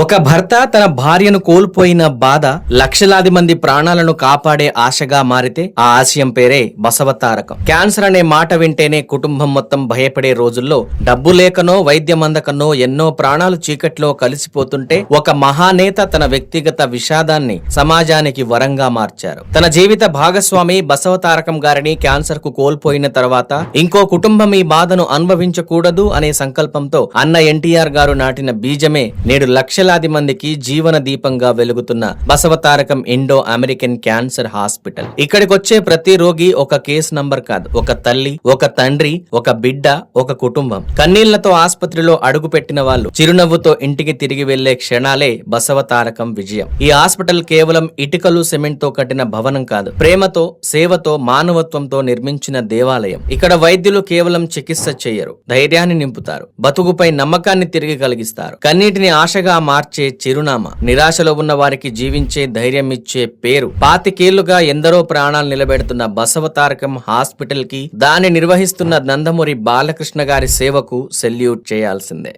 ఒక భర్త తన భార్యను కోల్పోయిన బాధ లక్షలాది మంది ప్రాణాలను కాపాడే ఆశగా మారితే ఆ ఆశయం పేరే బసవతారకం. క్యాన్సర్ అనే మాట వింటేనే కుటుంబం మొత్తం భయపడే రోజుల్లో డబ్బు లేకనో వైద్యం అందకనో ఎన్నో ప్రాణాలు చీకట్లో కలిసిపోతుంటే ఒక మహానేత తన వ్యక్తిగత విషాదాన్ని సమాజానికి వరంగా మార్చారు. తన జీవిత భాగస్వామి బసవతారకం గారిని క్యాన్సర్ కు కోల్పోయిన తర్వాత ఇంకో కుటుంబం ఈ బాధను అనుభవించకూడదు అనే సంకల్పంతో అన్న ఎన్టీఆర్ గారు నాటిన బీజమే నేడు లక్షలాది మందికి జీవన దీపంగా వెలుగుతున్న Basavatarakam Indo American cancer hospital. ఇక్కడికొచ్చే ప్రతి రోగి ఒక కేసు నంబర్ కాదు, ఒక తల్లి, ఒక తండ్రి, ఒక బిడ్డ, ఒక కుటుంబం. కన్నీళ్లతో ఆసుపత్రిలో అడుగు పెట్టిన వాళ్ళు చిరునవ్వుతో ఇంటికి తిరిగి వెళ్లే క్షణాలే బసవతారకం విజయం. ఈ హాస్పిటల్ కేవలం ఇటుకలు సిమెంట్ తో కట్టిన భవనం కాదు, ప్రేమతో, సేవతో, మానవత్వంతో నిర్మించిన దేవాలయం. ఇక్కడ వైద్యులు కేవలం చికిత్స చేయరు, ధైర్యాన్ని నింపుతారు, బతుకుపై నమ్మకాన్ని తిరిగి కలిగిస్తారు. కన్నీటిని ఆశగా మార్చే చిరునామా, నిరాశలో ఉన్న వారికి జీవించే ధైర్యం ఇచ్చే పేరు. 25 ఎందరో ప్రాణాలు నిలబెడుతున్న బసవతారకం హాస్పిటల్ కి, దాన్ని నిర్వహిస్తున్న నందమూరి బాలకృష్ణ గారి సేవకు సెల్యూట్ చేయాల్సిందే.